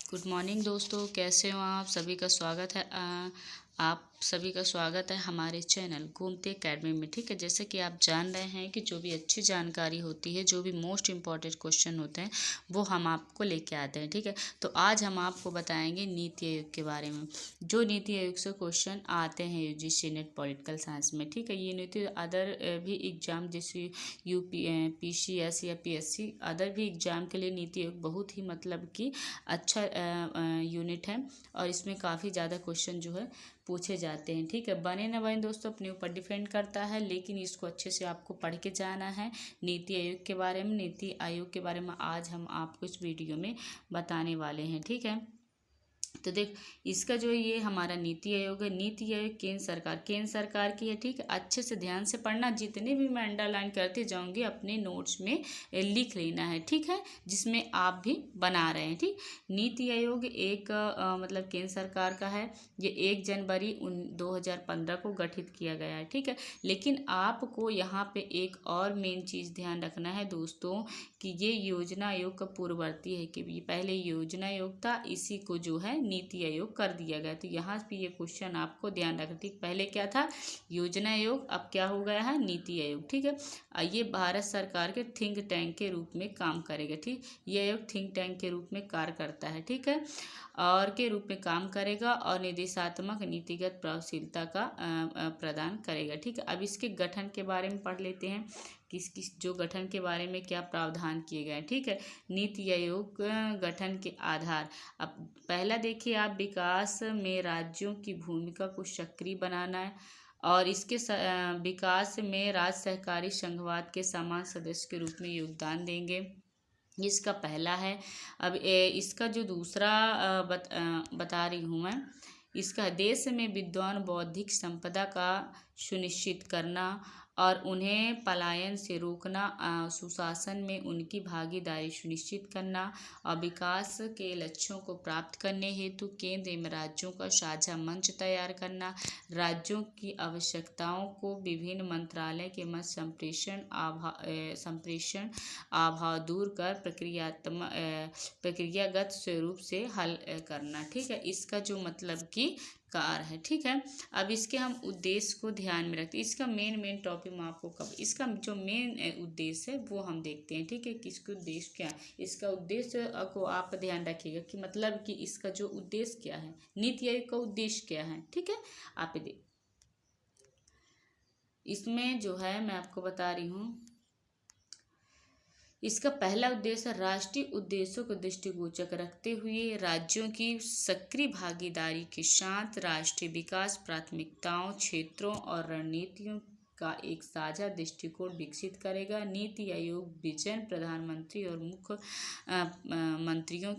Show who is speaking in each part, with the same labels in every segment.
Speaker 1: Good morning दोस्तों, कैसे हो आप? सभी का स्वागत है आप सभी का स्वागत है हमारे चैनल घूमते एकेडमी में। ठीक है, जैसे कि आप जान रहे हैं कि जो भी अच्छी जानकारी होती है, जो भी मोस्ट इम्पॉर्टेंट क्वेश्चन होते हैं, वो हम आपको लेके आते हैं। ठीक है, तो आज हम आपको बताएंगे नीति आयोग के बारे में। जो नीति आयोग से क्वेश्चन आते हैं यूजीसी नेट पॉलिटिकल साइंस में। ठीक है, ये नीति अदर भी एग्जाम जैसे PCS या PSC अदर भी एग्जाम के लिए नीति आयोग बहुत ही मतलब कि अच्छा यूनिट है, और इसमें काफ़ी ज़्यादा क्वेश्चन जो है पूछे जाते हैं। ठीक है, बने न बने दोस्तों अपने ऊपर डिपेंड करता है, लेकिन इसको अच्छे से आपको पढ़ के जाना है। नीति आयोग के बारे में, नीति आयोग के बारे में आज हम आपको इस वीडियो में बताने वाले हैं। ठीक है, तो देख, इसका जो ये हमारा नीति आयोग है, नीति आयोग केंद्र सरकार की है। ठीक है, अच्छे से ध्यान से पढ़ना, जितने भी मैं अंडरलाइन करते जाऊंगी अपने नोट्स में लिख लेना है। ठीक है, जिसमें आप भी बना रहे हैं। ठीक, नीति आयोग एक मतलब केंद्र सरकार का है। ये 1 जनवरी 2015 को गठित किया गया है। ठीक है, लेकिन आपको यहाँ पे एक और मेन चीज़ ध्यान रखना है दोस्तों, कि ये योजना आयोग का पूर्ववर्ती है, कि ये पहले योजना आयोग था, इसी को जो है नीति आयोग कर दिया गया। तो यहाँ पे ये क्वेश्चन आपको ध्यान रखना। ठीक, पहले क्या था? योजना आयोग, अब क्या हो गया है? नीति आयोग। ठीक है, ये भारत सरकार के थिंक टैंक के रूप में काम करेगा। ठीक, ये आयोग थिंक टैंक के रूप में कार्य करता है। ठीक है, और के रूप में काम करेगा और निर्देशात्मक नीतिगत प्रभावशीलता का प्रदान करेगा। ठीक है, अब इसके गठन के बारे में पढ़ लेते हैं, किस जो गठन के बारे में क्या प्रावधान किए गए हैं। ठीक है, नीति आयोग गठन के आधार। अब पहला देखिए आप, विकास में राज्यों की भूमिका को सक्रिय बनाना है, और इसके विकास में राज्य सहकारी संघवाद के समान सदस्य के रूप में योगदान देंगे। इसका पहला है। अब इसका जो दूसरा बता रही हूँ मैं, इसका देश में विद्वान बौद्धिक संपदा का सुनिश्चित करना और उन्हें पलायन से रोकना, सुशासन में उनकी भागीदारी सुनिश्चित करना, और विकास के लक्ष्यों को प्राप्त करने हेतु केंद्र एवं राज्यों का साझा मंच तैयार करना, राज्यों की आवश्यकताओं को विभिन्न मंत्रालय के मध्य संप्रेषण अभाव दूर कर प्रक्रियागत स्वरूप से हल करना। ठीक है, इसका जो मतलब कि कार है। ठीक है, अब इसके हम उद्देश्य को ध्यान में रखते हैं। इसका मेन टॉपिक मैं आपको कब इसका जो मेन उद्देश्य है वो हम देखते हैं। ठीक है, किसका उद्देश्य क्या है, इसका उद्देश्य को आप ध्यान रखिएगा, कि मतलब कि इसका जो उद्देश्य क्या है, नीति आयोग का उद्देश्य क्या है। ठीक है, आप इसमें जो है मैं आपको बता रही हूँ, इसका पहला उद्देश्य राष्ट्रीय उद्देश्यों को दृष्टिगोचर रखते हुए राज्यों की सक्रिय भागीदारी के साथ राष्ट्रीय विकास प्राथमिकताओं, क्षेत्रों और रणनीतियों का एक साझा दृष्टिकोण विकसित करेगा। नीति आयोग विजन प्रधानमंत्री और मुख्य मंत्रियों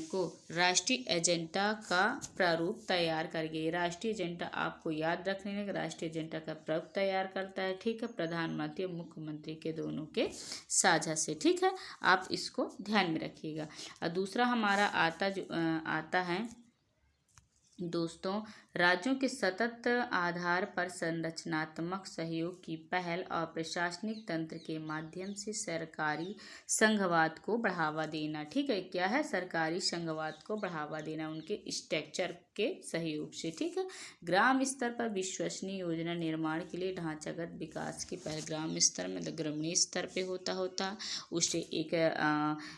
Speaker 1: को राष्ट्रीय एजेंडा का प्रारूप तैयार करेगी। राष्ट्रीय एजेंडा आपको याद रखने में, राष्ट्रीय एजेंडा का प्रारूप तैयार करता है। ठीक है, प्रधानमंत्री और मुख्यमंत्री के दोनों के साझा से। ठीक है, आप इसको ध्यान में रखिएगा। और दूसरा हमारा आता है दोस्तों, राज्यों के सतत आधार पर संरचनात्मक सहयोग की पहल और प्रशासनिक तंत्र के माध्यम से सरकारी संघवाद को बढ़ावा देना। ठीक है, क्या है? सरकारी संघवाद को बढ़ावा देना, उनके स्ट्रक्चर के सहयोग से। ठीक है, ग्राम स्तर पर विश्वसनीय योजना निर्माण के लिए ढांचागत विकास की पहल ग्राम स्तर में, ग्रामीण स्तर पे होता उससे एक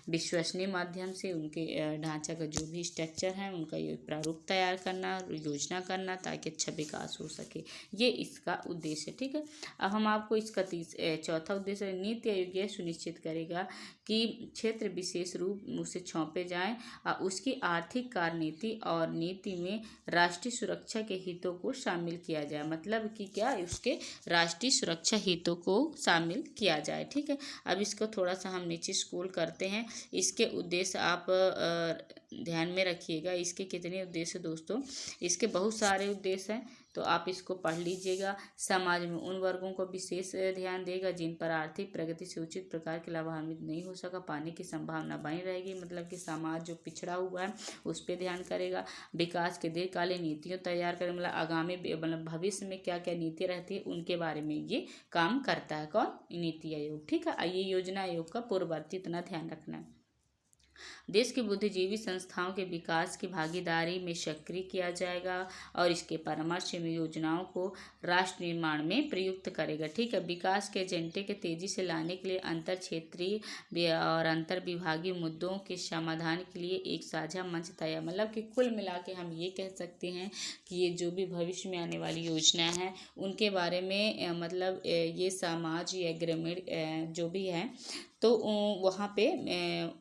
Speaker 1: विश्वसनीय माध्यम से उनके ढांचा का जो भी स्ट्रक्चर है उनका ये प्रारूप तैयार करना, योजना करना, ताकि अच्छा विकास हो सके। ये इसका उद्देश्य है। ठीक है, अब हम आपको इसका चौथा उद्देश्य, नीति आयोग यह सुनिश्चित करेगा कि क्षेत्र विशेष रूप उसे सौंपे जाएं और उसकी आर्थिक कार्यनीति और नीति में राष्ट्रीय सुरक्षा के हितों को शामिल किया जाए। मतलब कि क्या, उसके राष्ट्रीय सुरक्षा हितों को शामिल किया जाए। ठीक है, अब इसको थोड़ा सा हम नीचे स्क्रॉल करते हैं। इसके उद्देश्य आप ध्यान में रखिएगा। इसके कितने उद्देश्य दोस्तों, इसके बहुत सारे उद्देश्य हैं, तो आप इसको पढ़ लीजिएगा। समाज में उन वर्गों को विशेष ध्यान देगा जिन पर आर्थिक प्रगति से उचित प्रकार के लाभान्वित नहीं हो सका, पाने की संभावना बनी रहेगी। मतलब कि समाज जो पिछड़ा हुआ है उस पर ध्यान करेगा। विकास के दीर्घकालीन नीतियों तैयार करें, मतलब आगामी मतलब भविष्य में क्या क्या नीति रहती है उनके बारे में ये काम करता है। कौन? नीति आयोग। ठीक है, ये योजना आयोग का पूर्ववर्ती, इतना ध्यान रखना है। देश की बुद्धिजीवी संस्थाओं के विकास की भागीदारी में सक्रिय किया जाएगा और इसके परामर्श एवं योजनाओं को राष्ट्र निर्माण में प्रयुक्त करेगा। ठीक है, विकास के एजेंडे के तेजी से लाने के लिए अंतर क्षेत्रीय और अंतर विभागीय मुद्दों के समाधान के लिए एक साझा मंच तैयार। मतलब कि कुल मिला के हम ये कह सकते हैं कि ये जो भी भविष्य में आने वाली योजना है उनके बारे में मतलब ये समाज या ग्रामीण जो भी है तो वहाँ पे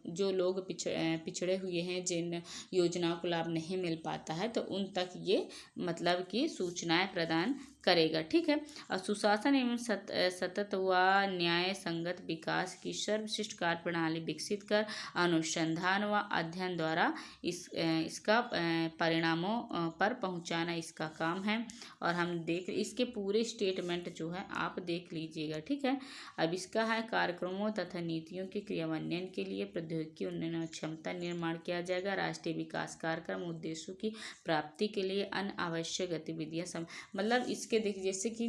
Speaker 1: जो लोग पिछड़े हुए हैं, जिन योजनाओं को लाभ नहीं मिल पाता है, तो उन तक ये मतलब कि सूचनाएं प्रदान करेगा। ठीक है, और सुशासन एवं सतत व न्याय संगत विकास की सर्वश्रेष्ठ कार्य प्रणाली विकसित कर अनुसंधान व अध्ययन द्वारा इसका परिणामों पर पहुंचाना इसका काम है। और हम देख इसके पूरे स्टेटमेंट जो है आप देख लीजिएगा। ठीक है, अब इसका है कार्यक्रमों तथा नीतियों के क्रियान्वयन के लिए प्रौद्योगिकी उन्नयन और क्षमता निर्माण किया जाएगा। राष्ट्रीय विकास कार्यक्रम उद्देश्यों की प्राप्ति के लिए अन्य आवश्यक गतिविधियां मतलब इसके देखिए जैसे कि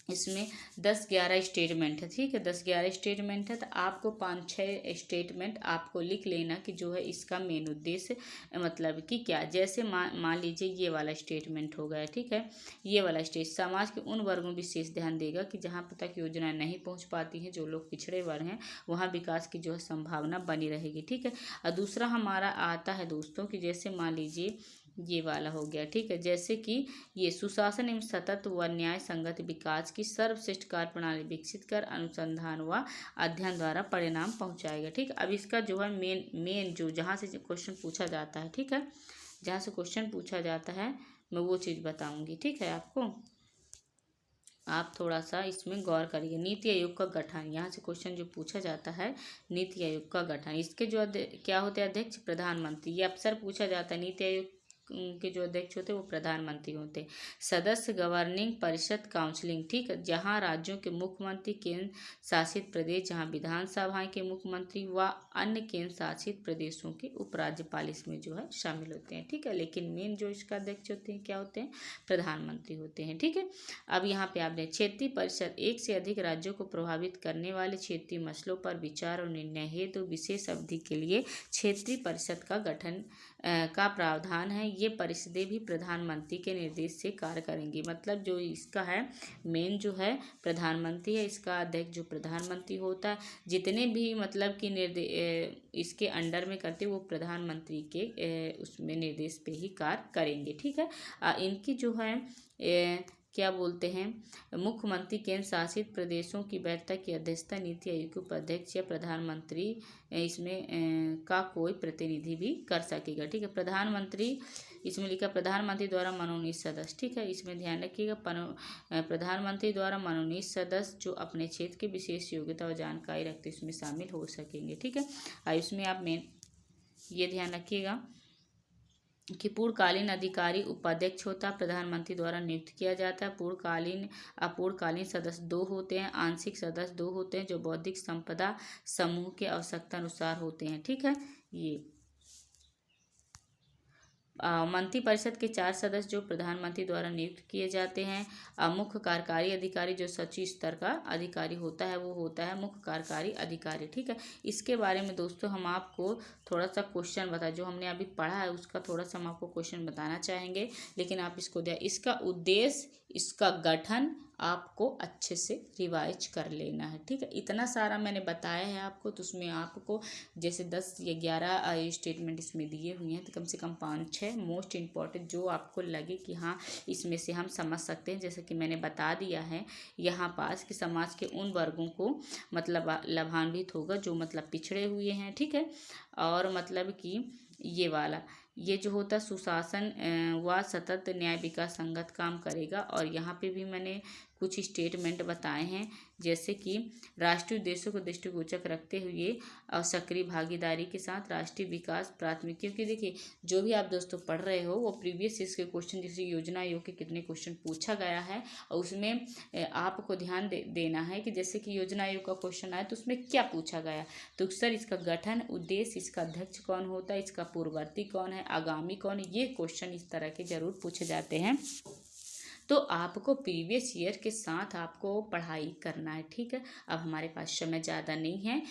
Speaker 1: इसमें 10-11 स्टेटमेंट है। ठीक है, 10-11 स्टेटमेंट है तो आपको 5-6 स्टेटमेंट आपको लिख लेना कि जो है इसका मेन उद्देश्य मतलब कि क्या। जैसे मान लीजिए ये वाला स्टेटमेंट हो गया। ठीक है, ये वाला समाज के उन वर्गों विशेष ध्यान देगा कि जहाँ पर तक योजनाएं नहीं पहुँच पाती हैं, जो लोग पिछड़े वर्ग हैं, वहाँ विकास की जो है संभावना बनी रहेगी। ठीक है, और दूसरा हमारा आता है दोस्तों कि जैसे मान लीजिए ये वाला हो गया। ठीक है, जैसे कि ये सुशासन एवं सतत व न्याय संगत विकास की सर्वश्रेष्ठ कार्य प्रणाली विकसित कर अनुसंधान व अध्ययन द्वारा परिणाम पहुंचाएगा। ठीक है, अब इसका जो है मेन जो जहाँ से क्वेश्चन पूछा जाता है, ठीक है, जहाँ से क्वेश्चन पूछा जाता है मैं वो चीज़ बताऊंगी। ठीक है, आपको आप थोड़ा सा इसमें गौर करिए। नीति आयोग का गठन, यहाँ से क्वेश्चन जो पूछा जाता है नीति आयोग का गठन, इसके जो क्या होते हैं अध्यक्ष, प्रधानमंत्री। ये अक्सर पूछा जाता है। नीति आयोग के जो अध्यक्ष होते हैं वो प्रधानमंत्री होते हैं। सदस्य गवर्निंग परिषद काउंसलिंग। ठीक है, जहाँ राज्यों के मुख्यमंत्री, केंद्र शासित प्रदेश जहाँ विधानसभाएं के मुख्यमंत्री व अन्य केंद्र शासित प्रदेशों के उपराज्यपाल इसमें जो है शामिल होते हैं। ठीक है, लेकिन मेन जो इसका अध्यक्ष होते हैं क्या होते हैं, प्रधानमंत्री होते हैं। ठीक है, अब यहाँ पे आपने क्षेत्रीय परिषद एक से अधिक राज्यों को प्रभावित करने वाले क्षेत्रीय मसलों पर विचार और निर्णय हेतु विशेष अवधि के लिए क्षेत्रीय परिषद का गठन का प्रावधान है। ये परिषदें भी प्रधानमंत्री के निर्देश से कार्य करेंगी। मतलब जो इसका है मेन जो है प्रधानमंत्री है, इसका अध्यक्ष जो प्रधानमंत्री होता है, जितने भी मतलब कि इसके अंडर में करते वो प्रधानमंत्री के उसमें निर्देश पे ही कार्य करेंगे। ठीक है, इनकी जो है क्या बोलते हैं, मुख्यमंत्री केंद्र शासित प्रदेशों की बैठक की अध्यक्षता नीति आयोग के उपाध्यक्ष या प्रधानमंत्री इसमें का कोई प्रतिनिधि भी कर सकेगा। ठीक है, प्रधानमंत्री इसमें लिखा प्रधानमंत्री द्वारा मनोनीत सदस्य। ठीक है, इसमें ध्यान रखिएगा प्रधानमंत्री द्वारा मनोनीत सदस्य जो अपने क्षेत्र की विशेष योग्यता और जानकारी रखते इसमें शामिल हो सकेंगे। ठीक है, और इसमें आप मेन ये ध्यान रखिएगा कि पूर्णकालीन अधिकारी उपाध्यक्ष होता है, प्रधानमंत्री द्वारा नियुक्त किया जाता है। पूर्णकालीन अपूर्णकालीन सदस्य 2 होते हैं, आंशिक सदस्य 2 होते हैं जो बौद्धिक संपदा समूह के आवश्यकता अनुसार होते हैं। ठीक है, ये मंत्रिपरिषद के 4 सदस्य जो प्रधानमंत्री द्वारा नियुक्त किए जाते हैं। मुख्य कार्यकारी अधिकारी जो सचिव स्तर का अधिकारी होता है वो होता है मुख्य कार्यकारी अधिकारी। ठीक है, इसके बारे में दोस्तों हम आपको थोड़ा सा क्वेश्चन बता जो हमने अभी पढ़ा है उसका थोड़ा सा हम आपको क्वेश्चन बताना चाहेंगे, लेकिन आप इसको इसका उद्देश्य, इसका गठन आपको अच्छे से रिवाइज कर लेना है। ठीक है, इतना सारा मैंने बताया है आपको, तो उसमें आपको जैसे 10 या 11 स्टेटमेंट इसमें दिए हुए हैं, तो कम से कम 5-6 मोस्ट इम्पॉर्टेंट जो आपको लगे कि हाँ इसमें से हम समझ सकते हैं। जैसे कि मैंने बता दिया है यहाँ पास कि समाज के उन वर्गों को मतलब लाभान्वित होगा जो मतलब पिछड़े हुए हैं। ठीक है, और मतलब कि ये वाला ये जो होता सुशासन व सतत न्याय विकास संगत काम करेगा। और यहाँ पे भी मैंने कुछ स्टेटमेंट बताए हैं जैसे कि राष्ट्रीय उद्देश्यों को दृष्टिगोचर रखते हुए और सक्रिय भागीदारी के साथ राष्ट्रीय विकास प्राथमिकियों की, देखिए जो भी आप दोस्तों पढ़ रहे हो वो प्रीवियस ईयर के क्वेश्चन जैसे योजना आयोग के कितने क्वेश्चन पूछा गया है और उसमें आपको ध्यान देना है कि जैसे कि योजना आयोग का क्वेश्चन आया तो उसमें क्या पूछा गया, तो सर इसका गठन, उद्देश्य, इसका अध्यक्ष कौन होता है, इसका पूर्ववर्ती कौन है, आगामी कौन है, ये क्वेश्चन इस तरह के जरूर पूछे जाते हैं। तो आपको प्रीवियस ईयर के साथ आपको पढ़ाई करना है, ठीक है। अब हमारे पास समय ज़्यादा नहीं है,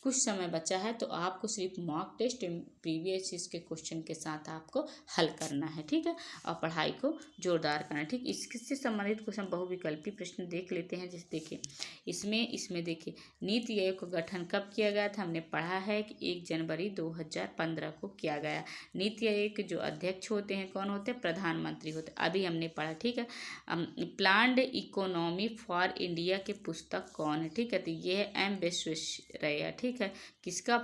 Speaker 1: कुछ समय बचा है, तो आपको सिर्फ मॉक टेस्ट प्रीवियस ईयर के क्वेश्चन के साथ आपको हल करना है, ठीक है, और पढ़ाई को जोरदार करना है, ठीक। इससे संबंधित कुछ हम बहुविकल्पी प्रश्न देख लेते हैं। जैसे देखिए इसमें देखिए नीति आयोग का गठन कब किया गया था, हमने पढ़ा है कि 1 जनवरी 2015 को किया गया। नीति आयोग के जो अध्यक्ष होते हैं कौन होते हैं, प्रधानमंत्री होते हैं, अभी हमने पढ़ा, ठीक है। प्लान्ड इकोनॉमी फॉर इंडिया की पुस्तक कौन है, ठीक है, तो ये है एम विश्वेश्वरैया, ठीक है। किसका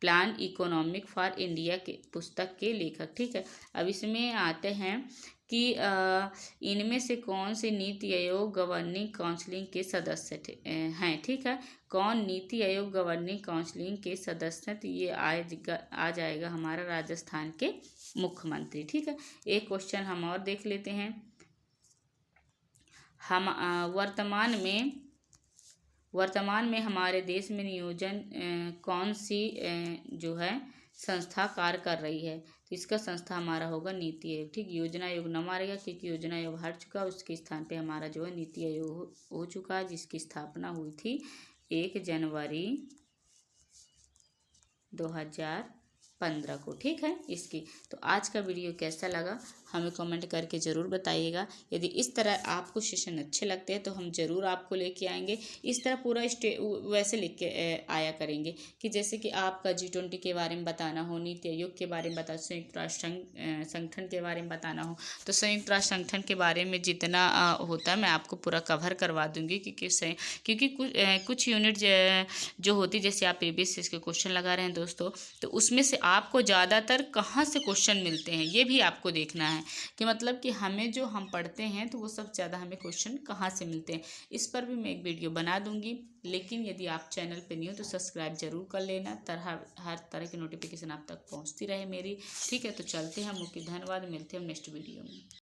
Speaker 1: प्लान इकोनॉमिक फॉर इंडिया के पुस्तक के लेखक, ठीक है। अब इसमें आते हैं कि इनमें से कौन से नीति आयोग गवर्निंग काउंसिल के सदस्य हैं, ठीक है। कौन नीति आयोग गवर्निंग काउंसिल के सदस्य हैं, तो ये आ जाएगा हमारा राजस्थान के मुख्यमंत्री, ठीक है। एक क्वेश्चन हम और देख लेते हैं। हम वर्तमान में हमारे देश में नियोजन कौन सी जो है संस्था कार्य कर रही है, तो इसका संस्था हमारा होगा नीति आयोग, ठीक। योजना आयोग न मारेगा क्योंकि योजना आयोग हट चुका, उसके स्थान पे हमारा जो है नीति आयोग हो चुका है, जिसकी स्थापना हुई थी 1 जनवरी 2015 को, ठीक है। इसकी तो आज का वीडियो कैसा लगा हमें कमेंट करके ज़रूर बताइएगा। यदि इस तरह आपको सेशन अच्छे लगते हैं तो हम ज़रूर आपको लेके आएंगे। इस तरह पूरा वैसे लिख के आया करेंगे कि जैसे कि आपका G20 के बारे में बताना हो, नीति आयोग के बारे में बताना, संयुक्त राष्ट्र संगठन के बारे में बताना हो, तो संयुक्त राष्ट्र संगठन के बारे में जितना होता है मैं आपको पूरा कवर करवा दूँगी, क्योंकि कुछ यूनिट जो होती, जैसे आप प्रीवियस के क्वेश्चन लगा रहे हैं दोस्तों, तो उसमें से आपको ज़्यादातर कहाँ से क्वेश्चन मिलते हैं ये भी आपको देखना है, कि मतलब कि हमें जो हम पढ़ते हैं तो वो सब ज़्यादा हमें क्वेश्चन कहाँ से मिलते हैं। इस पर भी मैं एक वीडियो बना दूंगी, लेकिन यदि आप चैनल पे न्यू तो सब्सक्राइब जरूर कर लेना, हर तरह की नोटिफिकेशन आप तक पहुँचती रहे मेरी, ठीक है। तो चलते हैं, मुख्य धन्यवाद, मिलते हैं नेक्स्ट वीडियो में।